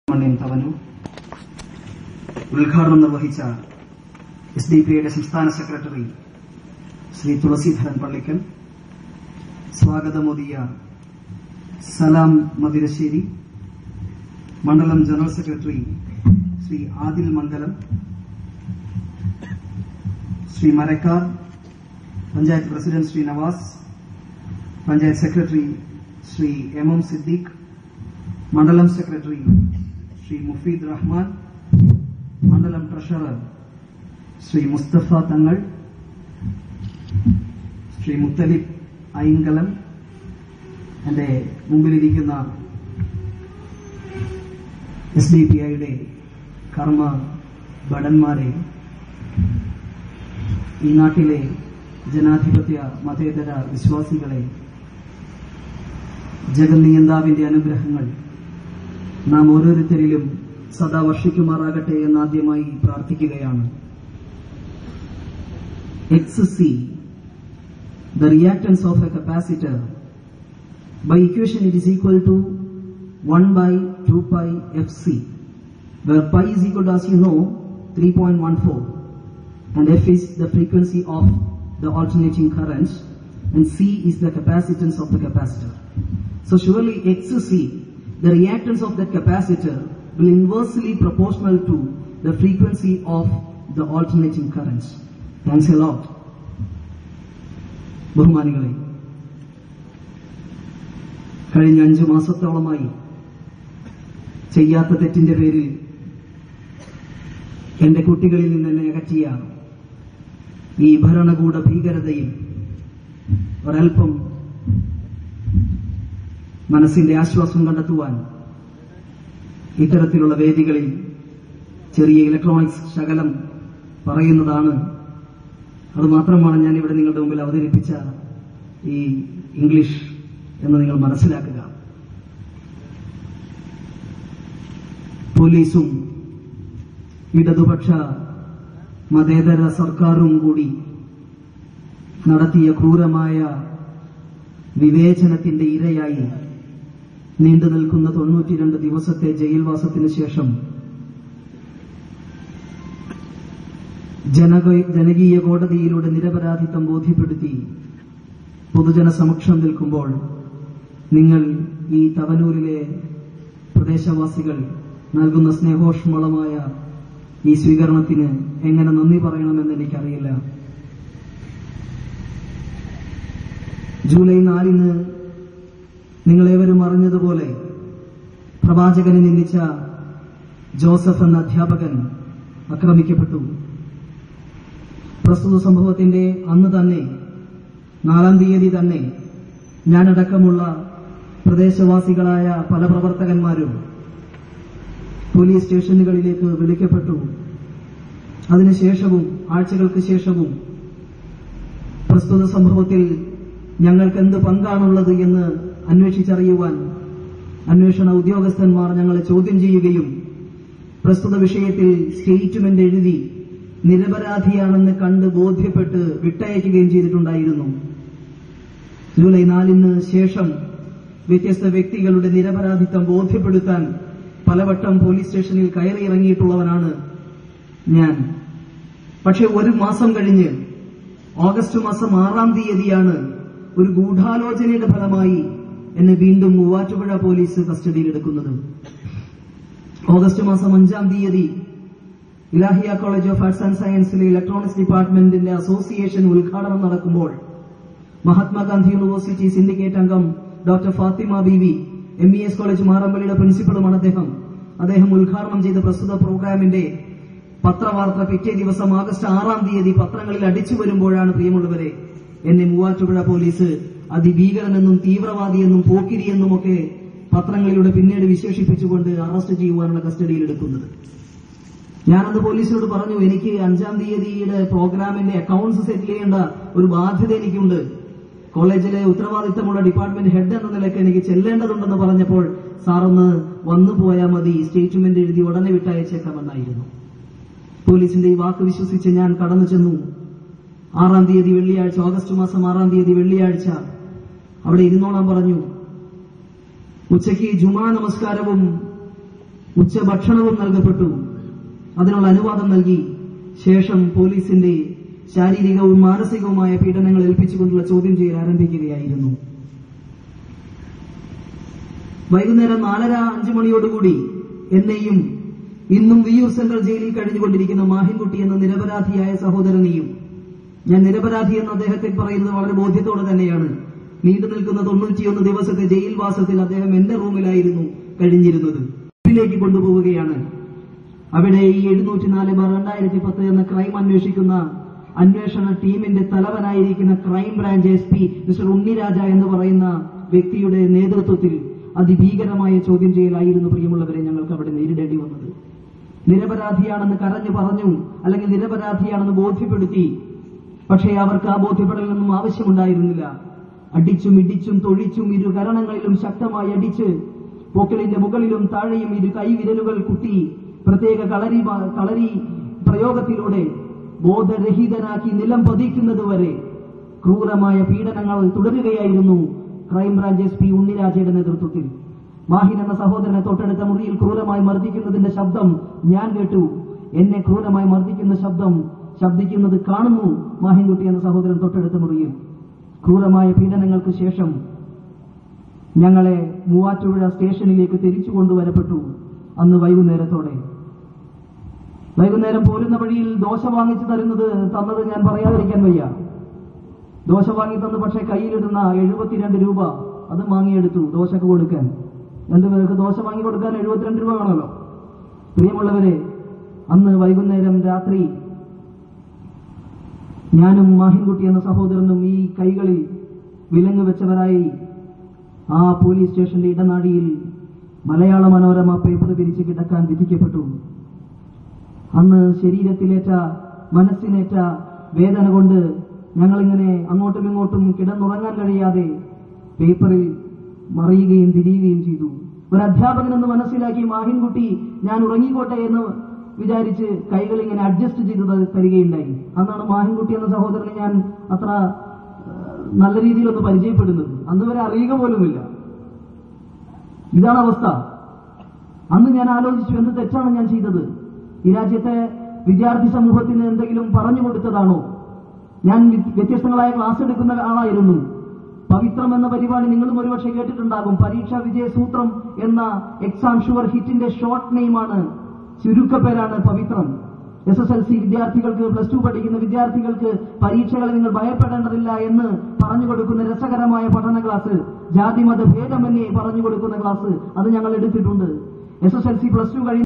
തവനൂർ ഉദ്ഘാടനം നിർവഹിച്ച എസ്ഡിപിഐയുടെ സംസ്ഥാന സെക്രട്ടറി ശ്രീ തുളസീധരൻ പള്ളിക്കൽ, സ്വാഗതമോദിയ സലാം മദിരശ്ശേരി, മണ്ഡലം general secretary Shri Adil Mangalam, Shri Marakkar, panchayat president Shri Navas, panchayat secretary Shri M Siddique, മണ്ഡലം സെക്രട്ടറി ശ്രീ മുഫീദ് റഹ്മാൻ, മണ്ഡലം ട്രഷറർ ശ്രീ മുസ്തഫ തങ്ങൾ, ശ്രീ മുത്തലിബ് ഐങ്കലം, എന്റെ മുമ്പിലിരിക്കുന്ന എസ്ഡിപിഐയുടെ കർമ്മ ഭടന്മാരെ, ഈ നാട്ടിലെ ജനാധിപത്യ മതേതര വിശ്വാസികളെ, ജഗന്നിയന്താവിന്റെ അനുഗ്രഹങ്ങൾ നാം ഓരോരുത്തരിലും സദാ വർഷിക്കുമാറാകട്ടെ എന്നാദ്യമായി പ്രാർത്ഥിക്കുകയാണ്. XC, the reactance of a capacitor, by equation it is equal to 1 by 2 pi Fc, where pi is equal to, as you know, 3.14, and F is the frequency of the alternating currents, and C is the capacitance of the capacitor. So surely XC, the reactance of that capacitor, will inversely proportional to the frequency of the alternating currents. Thanks a lot. ബഹുമാനികളെ, കഴിഞ്ഞ 5 മാസത്തോളമായി ചെയ്യാത്ത തെറ്റിന്റെ പേരിൽ എന്റെ കുട്ടികളിൽ നിന്ന് എന്നെ അകറ്റിയ ഈ ഭരണകൂട ഭീകരതയിൽ ഒരൽപ്പം മനസ്സിന്റെ ആശ്വാസം കണ്ടെത്തുവാൻ ഇത്തരത്തിലുള്ള വേദികളിൽ ചെറിയ ഇലക്ട്രോണിക്സ് ശകലം പറയുന്നതാണ്. അതുമാത്രമാണ് ഞാൻ ഇവിടെ നിങ്ങളുടെ മുമ്പിൽ അവതരിപ്പിച്ച ഈ ഇംഗ്ലീഷ് എന്ന് നിങ്ങൾ മനസ്സിലാക്കുക. പോലീസും ഇടതുപക്ഷ മതേതര സർക്കാരും കൂടി നടത്തിയ ക്രൂരമായ വിവേചനത്തിന്റെ ഇരയായി നീണ്ടു നിൽക്കുന്ന 92 ദിവസത്തെ ജയിൽവാസത്തിനു ശേഷം ജനകീയ കോടതിയിലൂടെ നിരപരാധിത്വം ബോധ്യപ്പെടുത്തി പൊതുജന സമക്ഷം നിൽക്കുമ്പോൾ നിങ്ങൾ ഈ തവനൂരിലെ പ്രദേശവാസികൾ നൽകുന്ന സ്നേഹോഷ്മളമായ ഈ സ്വീകരണത്തിന് എങ്ങനെ നന്ദി പറയണമെന്ന് എനിക്കറിയില്ല. ജൂലൈ 4-ന് നിങ്ങളേവരും അറിഞ്ഞതുപോലെ പ്രവാചകനെ നിന്ദിച്ച ജോസഫ് എന്ന അധ്യാപകൻ ആക്രമിക്കപ്പെട്ടു. പ്രസ്തുത സംഭവത്തിന്റെ അന്ന് തന്നെ, 4-ാം തീയതി തന്നെ, ഞാനടക്കമുള്ള പ്രദേശവാസികളായ പല പ്രവർത്തകന്മാരും പോലീസ് സ്റ്റേഷനുകളിലേക്ക് വിളിക്കപ്പെട്ടു. അതിനുശേഷവും ആഴ്ചകൾക്ക് ശേഷവും പ്രസ്തുത സംഭവത്തിൽ ഞങ്ങൾക്ക് എന്ത് പങ്കാണുള്ളത് എന്ന് അന്വേഷിച്ചറിയുവാൻ അന്വേഷണ ഉദ്യോഗസ്ഥന്മാർ ഞങ്ങളെ ചോദ്യം ചെയ്യുകയും പ്രസ്തുത വിഷയത്തിൽ സ്റ്റേറ്റ്മെന്റ് എഴുതി നിരപരാധിയാണെന്ന് കണ്ട് ബോധ്യപ്പെട്ട് വിട്ടയക്കുകയും ചെയ്തിട്ടുണ്ടായിരുന്നു. ജൂലൈ 4-ന് ശേഷം വ്യത്യസ്ത വ്യക്തികളുടെ നിരപരാധിത്വം ബോധ്യപ്പെടുത്താൻ പലവട്ടം പോലീസ് സ്റ്റേഷനിൽ കയറിയിറങ്ങിയിട്ടുള്ളവനാണ് ഞാൻ. പക്ഷെ 1 മാസം കഴിഞ്ഞ് ഓഗസ്റ്റ് മാസം 6-ാം തീയതിയാണ് ഒരു ഗൂഢാലോചനയുടെ ഫലമായി എന്നെ വീണ്ടും മൂവാറ്റുപുഴ പോലീസ് കസ്റ്റഡിയിലെടുക്കുന്നത്. ഓഗസ്റ്റ് മാസം 5-ാം തീയതി Ilahia college of arts and സയൻസിലെ ഇലക്ട്രോണിക്സ് ഡിപ്പാർട്ട്മെന്റിന്റെ അസോസിയേഷൻ ഉദ്ഘാടനം നടക്കുമ്പോൾ മഹാത്മാഗാന്ധി യൂണിവേഴ്സിറ്റി സിൻഡിക്കേറ്റ് അംഗം doctor Fathima Beevi, MES college മാറമ്പള്ളിയുടെ പ്രിൻസിപ്പളുമാണ് അദ്ദേഹം ഉദ്ഘാടനം ചെയ്ത പ്രസ്തുത പ്രോഗ്രാമിന്റെ പത്രവാർത്ത പിറ്റേ ദിവസം ഓഗസ്റ്റ് 6-ാം തീയതി പത്രങ്ങളിൽ അടിച്ചു വരുമ്പോഴാണ്, പ്രിയമുള്ളവരെ, എന്നെ മൂവാറ്റുപുഴ പോലീസ് അതിഭീകരനെന്നും തീവ്രവാദിയെന്നും പോക്കിരിയെന്നുമൊക്കെ പത്രങ്ങളിലൂടെ പിന്നീട് വിശേഷിപ്പിച്ചുകൊണ്ട് അറസ്റ്റ് ചെയ്യുവാനുള്ള കസ്റ്റഡിയിലെടുക്കുന്നത്. ഞാനന്ന് പോലീസിനോട് പറഞ്ഞു, എനിക്ക് 5-ാം തീയതിയുടെ പ്രോഗ്രാമിന്റെ അക്കൌണ്ട്സ് സെറ്റിൽ ചെയ്യേണ്ട ഒരു ബാധ്യത എനിക്കുണ്ട്. കോളേജിലെ ഉത്തരവാദിത്തമുള്ള ഡിപ്പാർട്ട്മെന്റ് ഹെഡ് എന്ന നിലയ്ക്ക് എനിക്ക് ചെല്ലേണ്ടതുണ്ടെന്ന് പറഞ്ഞപ്പോൾ, സാറൊന്ന് വന്നു പോയാൽ മതി, സ്റ്റേറ്റ്മെന്റ് എഴുതി ഉടനെ വിട്ടയച്ചേക്കാമെന്നായിരുന്നു. പോലീസിന്റെ ഈ വാക്ക് വിശ്വസിച്ച് ഞാൻ കടന്നു ചെന്നു. 6-ാം തീയതി വെള്ളിയാഴ്ച, ഓഗസ്റ്റ് മാസം 6-ാം തീയതി വെള്ളിയാഴ്ച അവിടെ ഇരുന്നോളാൻ പറഞ്ഞു. ഉച്ചയ്ക്ക് ജുമാ നമസ്കാരവും ഉച്ചഭക്ഷണവും നൽകപ്പെട്ടു. അതിനുള്ള അനുവാദം നൽകി. ശേഷം പോലീസിന്റെ ശാരീരികവും മാനസികവുമായ പീഡനങ്ങൾ ഏൽപ്പിച്ചുകൊണ്ടുള്ള ചോദ്യം ചെയ്യൽ ആരംഭിക്കുകയായിരുന്നു. വൈകുന്നേരം 4:30-5 മണിയോടുകൂടി എന്നെയും ഇന്നും വിയ്യൂർ സെൻട്രൽ ജയിലിൽ കഴിഞ്ഞുകൊണ്ടിരിക്കുന്ന മാഹിൻകുട്ടി എന്ന നിരപരാധിയായ സഹോദരനെയും, ഞാൻ നിരപരാധി എന്ന് അദ്ദേഹത്തെ പറയുന്നത് വളരെ ബോധ്യത്തോടെ തന്നെയാണ്, നീണ്ടു നിൽക്കുന്ന 91 ദിവസത്തെ ജയിൽവാസത്തിൽ അദ്ദേഹം എന്റെ റൂമിലായിരുന്നു കഴിഞ്ഞിരുന്നത്, ിലേക്ക് കൊണ്ടുപോവുകയാണ്. അവിടെ ഈ 704/2010 എന്ന ക്രൈം അന്വേഷിക്കുന്ന അന്വേഷണ ടീമിന്റെ തലവനായിരിക്കുന്ന crime branch SP mister Unniraja എന്ന് പറയുന്ന വ്യക്തിയുടെ നേതൃത്വത്തിൽ അതിഭീകരമായ ചോദ്യം ചെയ്യലായിരുന്നു പ്രിയമുള്ളവരെ ഞങ്ങൾക്ക് അവിടെ നേരിടേണ്ടി വന്നത്. നിരപരാധിയാണെന്ന് കരഞ്ഞു പറഞ്ഞു, അല്ലെങ്കിൽ നിരപരാധിയാണെന്ന് ബോധ്യപ്പെടുത്തി. പക്ഷേ അവർക്ക് ആ ബോധ്യപ്പെടലൊന്നും ആവശ്യമുണ്ടായിരുന്നില്ല. അടിച്ചും ഇടിച്ചും തൊഴിച്ചും ഇരു കരണങ്ങളിലും ശക്തമായി അടിച്ച് പോക്കലിന്റെ മുകളിലും താഴെയും ഇരു കൈവിരലുകൾ കുത്തി പ്രത്യേക കളരി പ്രയോഗത്തിലൂടെ ബോധരഹിതനാക്കി നിലം പതിക്കുന്നതുവരെ ക്രൂരമായ പീഡനങ്ങൾ തുടരുകയായിരുന്നു ക്രൈംബ്രാഞ്ച് SP ഉണ്ണിരാജയുടെ നേതൃത്വത്തിൽ. മാഹിൻ എന്ന സഹോദരനെ തൊട്ടടുത്ത മുറിയിൽ ക്രൂരമായി മർദ്ദിക്കുന്നതിന്റെ ശബ്ദം ഞാൻ കേട്ടു. എന്നെ ക്രൂരമായി മർദ്ദിക്കുന്ന ശബ്ദിക്കുന്നത് കാണുന്നു മാഹിൻകുട്ടി എന്ന സഹോദരൻ തൊട്ടടുത്ത മുറിയിൽ. ക്രൂരമായ പീഡനങ്ങൾക്ക് ശേഷം ഞങ്ങളെ മൂവാറ്റുപുഴ സ്റ്റേഷനിലേക്ക് തിരിച്ചു കൊണ്ടുവരപ്പെട്ടു. അന്ന് വൈകുന്നേരം പോരുന്ന വഴിയിൽ ദോശ വാങ്ങിച്ചു തന്നത് ഞാൻ പറയാതിരിക്കാൻ വയ്യ. ദോശ വാങ്ങി തന്നു. പക്ഷേ കയ്യിലിടുന്ന 72 രൂപ അത് വാങ്ങിയെടുത്തു ദോശക്ക് കൊടുക്കാൻ. രണ്ടുപേർക്ക് ദോശ വാങ്ങി കൊടുക്കാൻ 72 രൂപ വേണമല്ലോ. പ്രിയമുള്ളവരെ, അന്ന് വൈകുന്നേരം രാത്രി ഞാനും മാഹിൻകുട്ടി എന്ന സഹോദരനും ഈ കൈകളിൽ വിലങ്ങ് വെച്ചവരായി ആ പോലീസ് സ്റ്റേഷന്റെ ഇടനാഴിയിൽ മലയാള മനോരമ പേപ്പർ പിരിച്ച് കിടക്കാൻ വിധിക്കപ്പെട്ടു. അന്ന് ശരീരത്തിലേറ്റ മനസ്സിനേറ്റ വേദന കൊണ്ട് ഞങ്ങളിങ്ങനെ അങ്ങോട്ടും ഇങ്ങോട്ടും കിടന്നുറങ്ങാൻ കഴിയാതെ പേപ്പറിൽ മറിയുകയും തിരിയുകയും ചെയ്തു. ഒരു അധ്യാപകനെന്ന് മനസ്സിലാക്കി മാഹിൻകുട്ടി ഞാൻ ഉറങ്ങിക്കോട്ടെ എന്ന് വിചാരിച്ച് കൈകൾ ഇങ്ങനെ അഡ്ജസ്റ്റ് ചെയ്ത് തരികയുണ്ടായി. അന്നാണ് മാഹിൻകുട്ടി എന്ന സഹോദരനെ ഞാൻ അത്ര നല്ല രീതിയിലൊന്ന് പരിചയപ്പെടുന്നത്. അന്ന് വരെ അറിയുക പോലുമില്ല. ഇതാണ് അവസ്ഥ. അന്ന് ഞാൻ ആലോചിച്ചു, എന്ത് തെറ്റാണ് ഞാൻ ചെയ്തത്? ഈ രാജ്യത്തെ വിദ്യാർത്ഥി സമൂഹത്തിന് എന്തെങ്കിലും പറഞ്ഞു കൊടുത്തതാണോ? ഞാൻ വ്യത്യസ്തങ്ങളായ ക്ലാസ് എടുക്കുന്ന ആളായിരുന്നു. പവിത്രം എന്ന പരിപാടി നിങ്ങളും ഒരുപക്ഷെ കേട്ടിട്ടുണ്ടാകും. പരീക്ഷാ വിജയ സൂത്രം എന്ന എക്സാം ഷുവർ ഹിറ്റിന്റെ ഷോർട്ട് നെയിമാണ്, ചുരുക്കപ്പേരാണ് പവിത്രം. SSLC വിദ്യാർത്ഥികൾക്ക്, +2 പഠിക്കുന്ന വിദ്യാർത്ഥികൾക്ക് പരീക്ഷകളെ നിങ്ങൾ ഭയപ്പെടേണ്ടതില്ല എന്ന് പറഞ്ഞു കൊടുക്കുന്ന രസകരമായ പഠന ക്ലാസ്, ജാതിമത ഭേദമന്യേ പറഞ്ഞു കൊടുക്കുന്ന ക്ലാസ്, അത് ഞങ്ങൾ എടുത്തിട്ടുണ്ട്. SSLC +2 കഴിഞ്ഞ